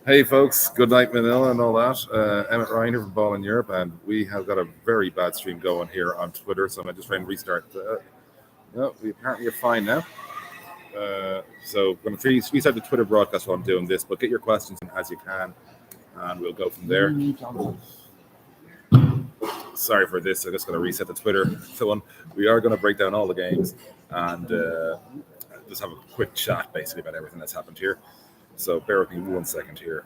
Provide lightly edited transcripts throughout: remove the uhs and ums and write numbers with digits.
Hey folks, good night Manila and all that. Emmet Ryan here from Ball in Europe, and we have got a very bad stream going here on Twitter, so I'm going to just try and restart. No, we apparently are fine now. So I'm going to restart the Twitter broadcast while I'm doing this, but get your questions in as you can, and we'll go from there. Sorry for this, I'm just going to reset the Twitter. So we are going to break down all the games and just have a quick chat basically about everything that's happened here. So bear with me 1 second here.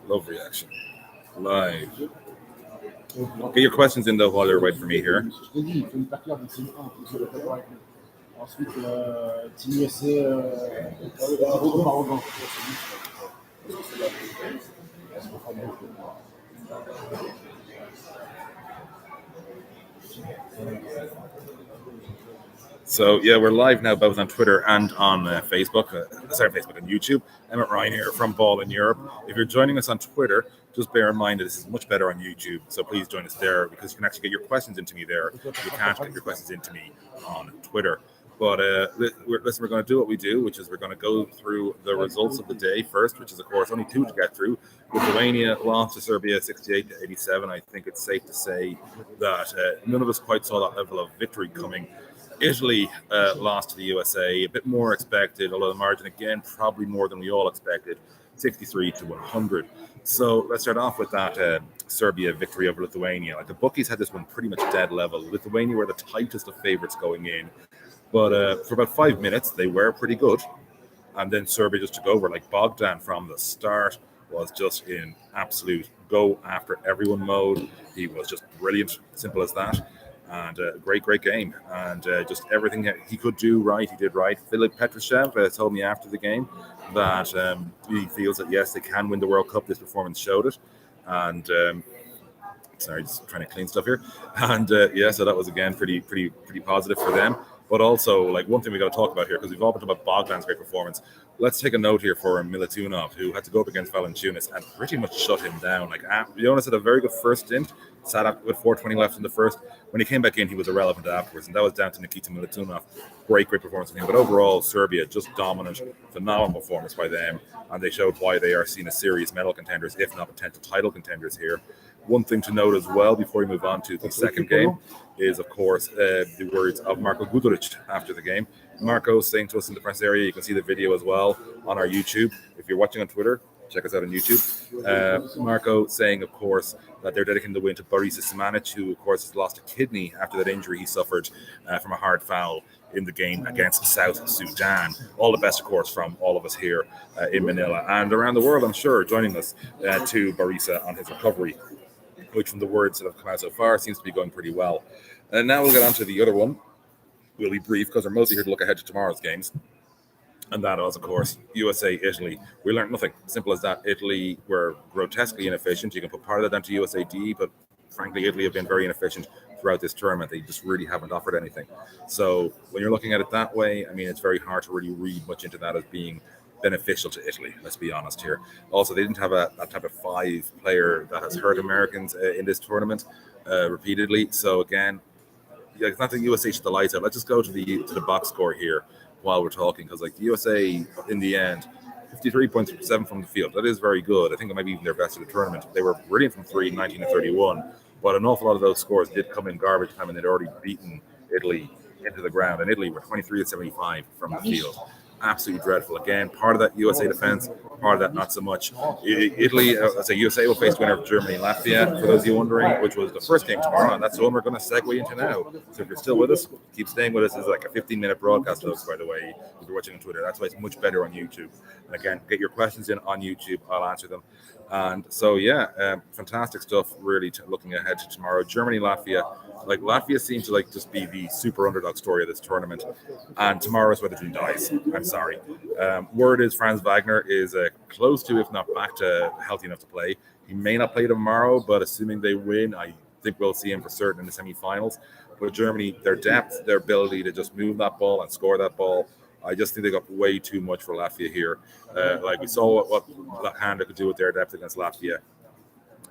Love reaction. Live. Get your questions in though while you're waiting for me here. So yeah, we're live now both on Twitter and on Facebook. Facebook and YouTube. Emmet Ryan here from Ball in Europe. If you're joining us on Twitter, just bear in mind that this is much better on YouTube. So please join us there because you can actually get your questions into me there. You can't get your questions into me on Twitter. But listen, we're going to do what we do, which is we're going to go through the results of the day first, which is, of course, only two to get through. Lithuania lost to Serbia 68-87. I think it's safe to say that none of us quite saw that level of victory coming. Italy lost to the USA, a bit more expected, although the margin, again, probably more than we all expected, 63-100. So let's start off with that Serbia victory over Lithuania. Like the bookies had this one pretty much dead level. Lithuania were the tightest of favorites going in. But for about 5 minutes, they were pretty good. And then Serbia just took over. Like Bogdan from the start was just in absolute go after everyone mode. He was just brilliant, simple as that. And great game. And just everything that he could do right, he did right. Filip Petrushev told me after the game that he feels that, yes, they can win the World Cup. This performance showed it. And sorry, just trying to clean stuff here. And so that was, again, pretty positive for them. But also, like, one thing we got to talk about here, because we've all been talking about Bogdan's great performance. Let's take a note here for Militunov, who had to go up against Valanciunas and pretty much shut him down. Like, Jonas had a very good first stint, sat up with 4:20 left in the first. When he came back in, he was irrelevant afterwards, and that was down to Nikita Militunov. Great performance from him. But overall, Serbia, just dominant, phenomenal performance by them, and they showed why they are seen as serious medal contenders, if not potential title contenders here. One thing to note as well before we move on to the second game is, of course, the words of Marko Guduric after the game. Marco saying to us in the press area, you can see the video as well on our YouTube. If you're watching on Twitter, check us out on YouTube. Marco saying, of course, that they're dedicating the win to Borisa Simanic, who, of course, has lost a kidney after that injury he suffered from a hard foul in the game against South Sudan. All the best, of course, from all of us here in Manila and around the world, I'm sure, joining us to Borisa on his recovery, which from the words that have come out so far seems to be going pretty well. And now we'll get on to the other one. We'll be brief because we're mostly here to look ahead to tomorrow's games. And that was, of course, USA, Italy. We learned nothing. Simple as that. Italy were grotesquely inefficient. You can put part of that down to USAD, but frankly, Italy have been very inefficient throughout this tournament. They just really haven't offered anything. So when you're looking at it that way, I mean, it's very hard to really read much into that as being beneficial to Italy, let's be honest here. Also, they didn't have that type of five player that has hurt Americans in this tournament repeatedly. So again, it's not the USA should the lights out. Let's just go to the box score here while we're talking, because like the USA in the end, 53.7 from the field. That is very good. I think it might be even their best of the tournament. They were brilliant from three, 19-31, but an awful lot of those scores did come in garbage time, and they'd already beaten Italy into the ground. And Italy were 23-75 from the field. Absolutely dreadful. Again, part of that USA defense, part of that not so much. Italy, USA will face the winner of Germany and Latvia, for those of you wondering, which was the first game tomorrow, and that's the one we're going to segue into now. So if you're still with us, keep staying with us. It's like a 15-minute broadcast, folks, by the way, if you're watching on Twitter. That's why it's much better on YouTube. And again, get your questions in on YouTube. I'll answer them. And so, fantastic stuff, really, looking ahead to tomorrow. Germany, Latvia. Like, Latvia seems to just be the super underdog story of this tournament, and tomorrow is where the dream dies. I'm sorry. Word is Franz Wagner is close to, if not back to, healthy enough to play. He may not play tomorrow, but assuming they win, I think we'll see him for certain in the semifinals. But Germany, their depth, their ability to just move that ball and score that ball, I just think they got way too much for Latvia here. We saw what Canada could do with their depth against Latvia.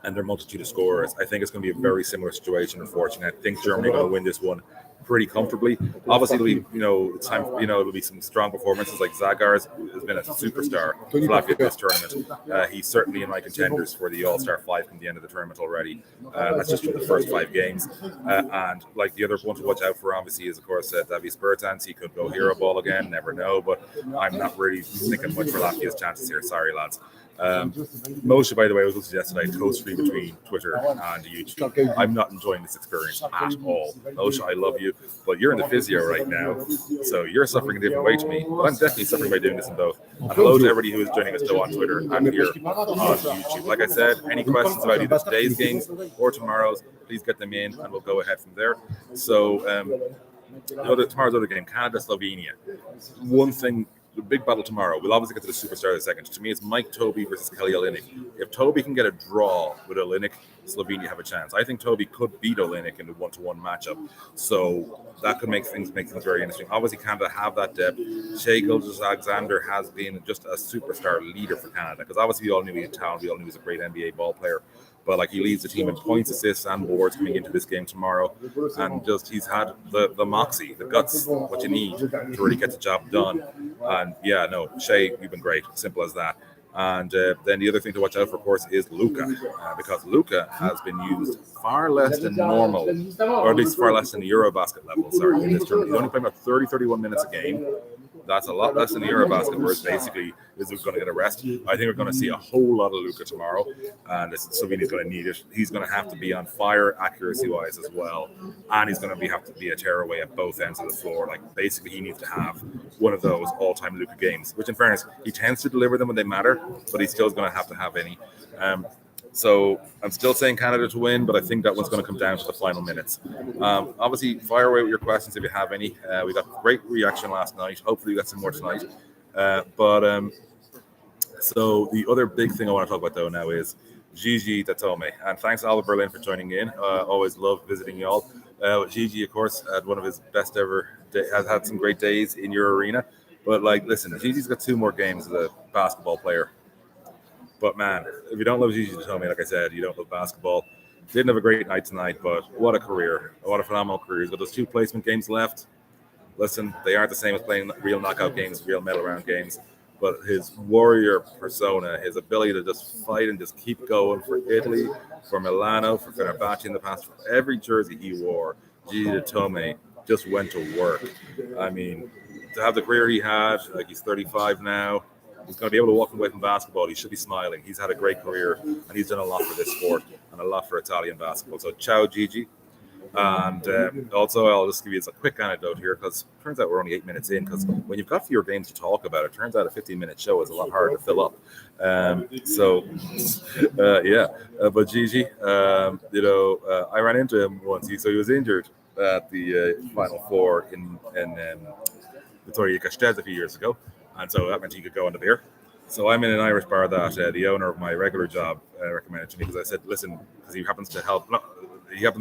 and their multitude of scorers. I think it's going to be a very similar situation, unfortunately. I think Germany are going to win this one pretty comfortably. Obviously, it'll be, it's time, it'll be some strong performances. Like Zagar's has been a superstar for Latvia this tournament. He's certainly in my contenders for the All-Star 5 from the end of the tournament already. That's just from the first 5 games. And like the other one to watch out for, obviously, is of course Davis Bertans. He could go hero ball again, never know. But I'm not really thinking much for Latvia's chances here. Sorry, lads. Moshe, by the way, was listening yesterday, co-stream between Twitter and YouTube. I'm not enjoying this experience at all. Moshe, I love you, but you're in the physio right now, so you're suffering a different way to me. But I'm definitely suffering by doing this in both. And hello to everybody who is joining us though on Twitter and here on YouTube. Like I said, any questions about either today's games or tomorrow's, please get them in, and we'll go ahead from there. So tomorrow's other game, Canada, Slovenia. One thing. The big battle tomorrow. We'll obviously get to the superstar in a second. To me, it's Mike Toby versus Kelly Olynyk. If Toby can get a draw with Olynyk, Slovenia have a chance. I think Toby could beat Olynyk in the 1-to-1 matchup, so that could make things very interesting. Obviously, Canada have that depth. Shai Gilgeous-Alexander has been just a superstar leader for Canada, because obviously we all knew he had talent. We all knew he was a great NBA ball player. But like, he leads the team in points, assists, and boards coming into this game tomorrow, and just he's had the moxie, the guts, what you need to really get the job done. And yeah, no, Shai, you've been great, simple as that. And then the other thing to watch out for, of course, is Luka, because Luka has been used far less than normal, or at least far less than the Eurobasket level. Sorry, in this tournament, he's only playing about 31 minutes a game. That's a lot less than the Eurobasket, where it's basically is going to get a rest. I think we're going to see a whole lot of Luka tomorrow, and Slovenia's going to need it. He's going to have to be on fire accuracy-wise as well, and he's going to have to be a tearaway at both ends of the floor. Like, basically, he needs to have one of those all-time Luka games, which, in fairness, he tends to deliver them when they matter, but he still is going to have any. So I'm still saying Canada to win, but I think that one's going to come down to the final minutes. Obviously, fire away with your questions if you have any. We got great reaction last night. Hopefully, we got some more tonight. So the other big thing I want to talk about, though, now is Gigi Datome. And thanks, Albert Berlin, for joining in. Always love visiting y'all. Gigi, of course, had one of his best ever, has had some great days in your arena. But, like, listen, Gigi's got 2 more games as a basketball player. But, man, if you don't love Gigi Datome, like I said, you don't love basketball. Didn't have a great night tonight, but what a career. What a phenomenal career. He's got those 2 placement games left. Listen, they aren't the same as playing real knockout games, real medal round games. But his warrior persona, his ability to just fight and just keep going for Italy, for Milano, for Fenerbahce in the past, for every jersey he wore, Gigi Datome just went to work. I mean, to have the career he had, like, he's 35 now, he's going to be able to walk away from basketball. He should be smiling. He's had a great career, and he's done a lot for this sport and a lot for Italian basketball. So, ciao, Gigi. And also, I'll just give you a quick anecdote here, because it turns out we're only 8 minutes in, because when you've got fewer games to talk about, it turns out a 15-minute show is a lot harder to fill up. But Gigi, I ran into him once. So he was injured at the Final Four in Lithuania a few years ago. And so that meant he could go on the beer. So I'm in an Irish bar that the owner of my regular job recommended to me, because I said, listen, because he happens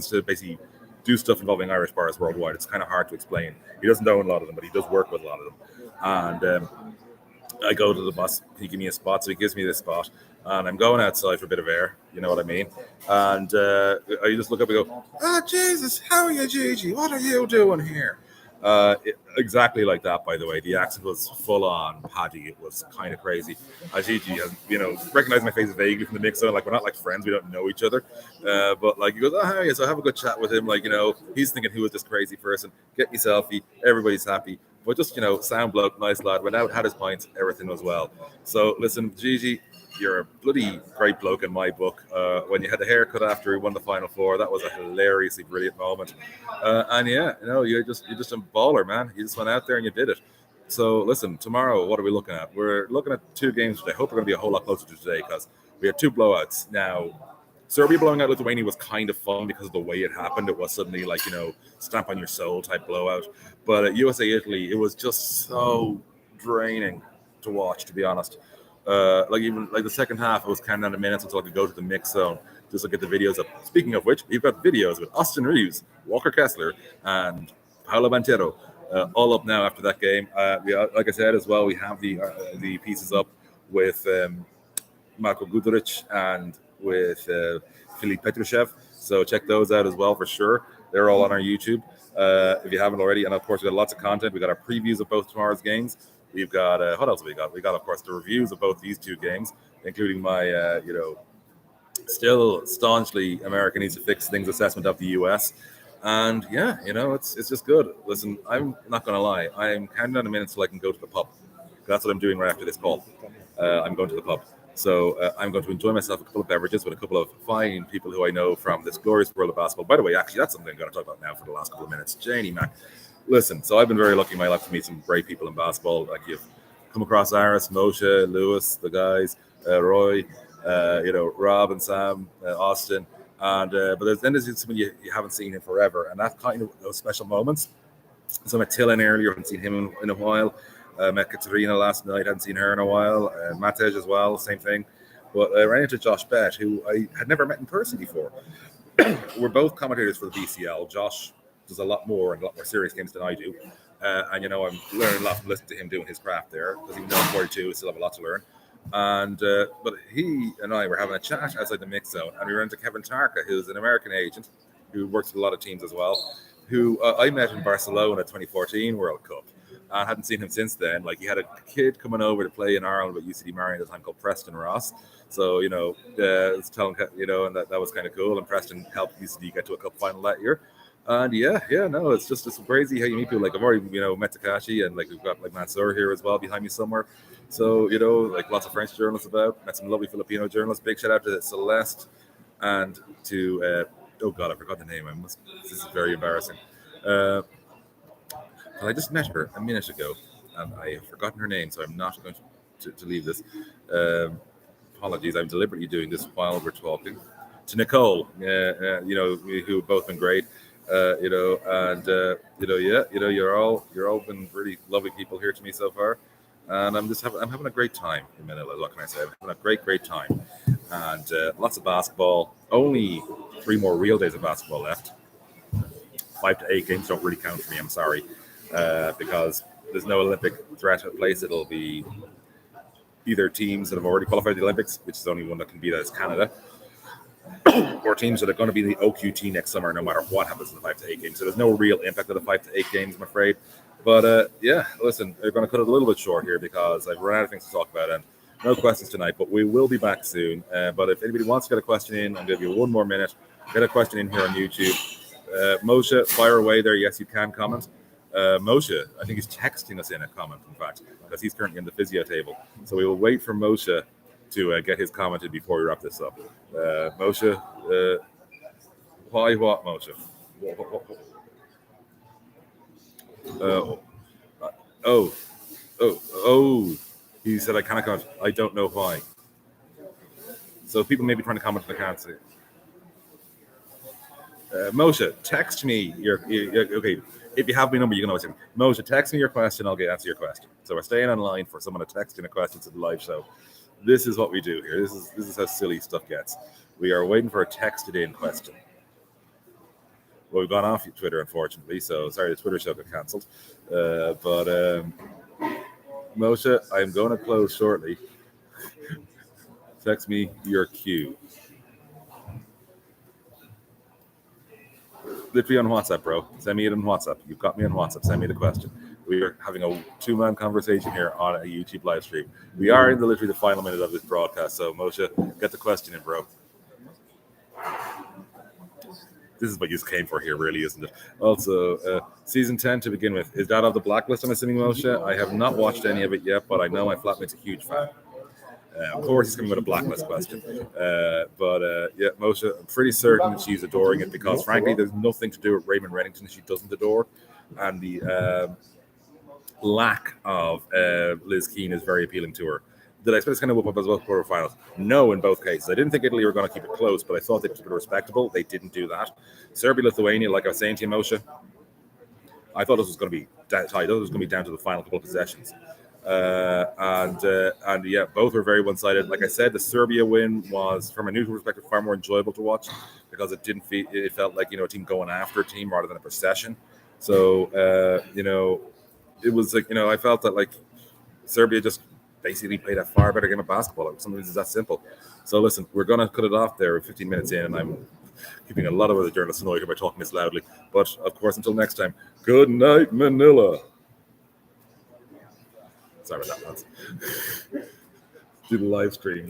to basically do stuff involving Irish bars worldwide. It's kind of hard to explain. He doesn't own a lot of them, but he does work with a lot of them. And I go to the boss. He gives me a spot, so he gives me this spot. And I'm going outside for a bit of air. You know what I mean? And I just look up and go, Jesus, how are you, Gigi? What are you doing here? Exactly like that, by the way. The accent was full on Paddy. It was kind of crazy. Gigi, recognized my face vaguely from the mix zone. Like, we're not like friends, we don't know each other. But like, he goes, how are you? So I have a good chat with him. Like, he's thinking, who is this crazy person? Get me selfie. Everybody's happy. But just, sound bloke, nice lad. Went out, had his pints, everything was well. So listen, Gigi, you're a bloody great bloke in my book. When you had the haircut after he won the Final Four, that was a hilariously brilliant moment. You're just a baller, man. You just went out there and you did it. So listen, tomorrow, what are we looking at? We're looking at 2 games today. I hope we're going to be a whole lot closer to today, because we had 2 blowouts. Now, Serbia blowing out Lithuania was kind of fun because of the way it happened. It was suddenly like, stamp on your soul type blowout. But at USA-Italy, it was just so draining to watch, to be honest. Even the second half, it was counting down the minutes until I could go to the mix zone just to get the videos up. Speaking of which, we've got videos with Austin Reeves, Walker Kessler, and Paolo Banchero all up now after that game. Like I said as well, we have the pieces up with Marko Guduric and with Filip Petrushev. So check those out as well for sure. They're all on our YouTube if you haven't already. And of course, we've got lots of content. We've got our previews of both tomorrow's games. We've got what else have we got? We got, of course, the reviews of both these two games, including my still staunchly America needs to fix things assessment of the US. And yeah, it's just good. Listen, I'm not going to lie. I'm counting down the minutes till I can go to the pub. That's what I'm doing right after this call. I'm going to the pub. So I'm going to enjoy myself a couple of beverages with a couple of fine people who I know from this glorious world of basketball. By the way, actually, that's something I'm going to talk about now for the last couple of minutes. Janie, man. Listen, so I've been very lucky in my life to meet some great people in basketball. Like you've come across Aris, Moshe, Lewis, the guys, Roy, Rob and Sam, Austin. And but there's someone you haven't seen in forever. And that's kind of those special moments. So I met Tillen earlier, haven't seen him in a while. Met Katerina last night, hadn't seen her in a while. Matej as well, same thing. But I ran into Josh Bett, who I had never met in person before. We're both commentators for the BCL. Josh does a lot more and a lot more serious games than I do. And, I'm learning a lot from listening to him doing his craft there, because even though I'm 42, I still have a lot to learn. And but he and I were having a chat outside the mix zone, and we ran into Kevin Tarka, who's an American agent who works with a lot of teams as well, who I met in Barcelona 2014 World Cup. I hadn't seen him since then. Like, he had a kid coming over to play in Ireland with UCD Marion at the time called Preston Ross. So, it's telling, and that was kind of cool. And Preston helped UCD get to a cup final that year. And it's crazy how you meet people. Like, I've already, met Takashi, and like we've got like Mansour here as well behind me somewhere. So, like lots of French journalists met some lovely Filipino journalists. Big shout out to Celeste and to, oh God, I forgot the name. This is very embarrassing. I just met her a minute ago, and I have forgotten her name, so I'm not going to leave this. Apologies, I'm deliberately doing this while we're talking. To Nicole, who have both been great, you're all been really lovely people here to me so far, and I'm having a great time in Manila. What can I say? I'm having a great time, and lots of basketball. Only 3 more real days of basketball left. 5 to 8 games don't really count for me. I'm sorry. Because there's no Olympic threat at place. It'll be either teams that have already qualified the Olympics, which is the only one that can be that is Canada, or teams that are going to be in the OQT next summer, no matter what happens in the 5 to 8 games. So there's no real impact of the 5 to 8 games, I'm afraid. But listen, they're going to cut it a little bit short here because I've run out of things to talk about, and no questions tonight. But we will be back soon. But if anybody wants to get a question in, I'll give you 1 more minute. Get a question in here on YouTube. Moshe, fire away there. Yes, you can comment. Moshe, I think he's texting us in a comment, in fact, because he's currently in the physio table. So we will wait for Moshe to get his comment in before we wrap this up. Moshe, why what, Moshe? He said I cannot comment. I don't know why. So people may be trying to comment and I can't see. Moshe, text me okay. If you have my number, you can always say, Moshe, text me your question. I'll answer your question. So we're staying online for someone to text in a question to the live show. This is what we do here. This is how silly stuff gets. We are waiting for a texted in question. Well, we've gone off Twitter, unfortunately. So sorry, the Twitter show got cancelled. Moshe, I'm going to close shortly. Text me your cue. Literally on WhatsApp, bro. Send me it on WhatsApp. You've got me on WhatsApp. Send me the question. We are having a 2-man conversation here on a YouTube live stream. We are in literally the final minute of this broadcast. So, Moshe, get the question in, bro. This is what you came for here, really, isn't it? Also, season 10 to begin with. Is that on the blacklist, I'm assuming, Moshe? I have not watched any of it yet, but I know my flatmate's a huge fan. Of course, he's coming with a blacklist question. Moshe, I'm pretty certain that she's adoring it because, frankly, there's nothing to do with Raymond Reddington she doesn't adore. And the lack of Liz Keane is very appealing to her. Did I expect this kind of whoop up as well for quarterfinals? No, in both cases. I didn't think Italy were going to keep it close, but I thought they'd keep it respectable. They didn't do that. Serbia, Lithuania, like I was saying to you, Moshe, I thought this was going to be tight. I thought it was going to be down to the final couple of possessions. Both were very one-sided. Like I said, the Serbia win was, from a neutral perspective, far more enjoyable to watch because it felt like a team going after a team rather than a procession. So it was like I felt that like Serbia just basically played a far better game of basketball. Sometimes it's that simple. So listen, we're going to cut it off there 15 minutes in, and I'm keeping a lot of other journalists annoyed by talking this loudly. But of course, until next time, good night, Manila. Sorry about that, lads. Do the live stream.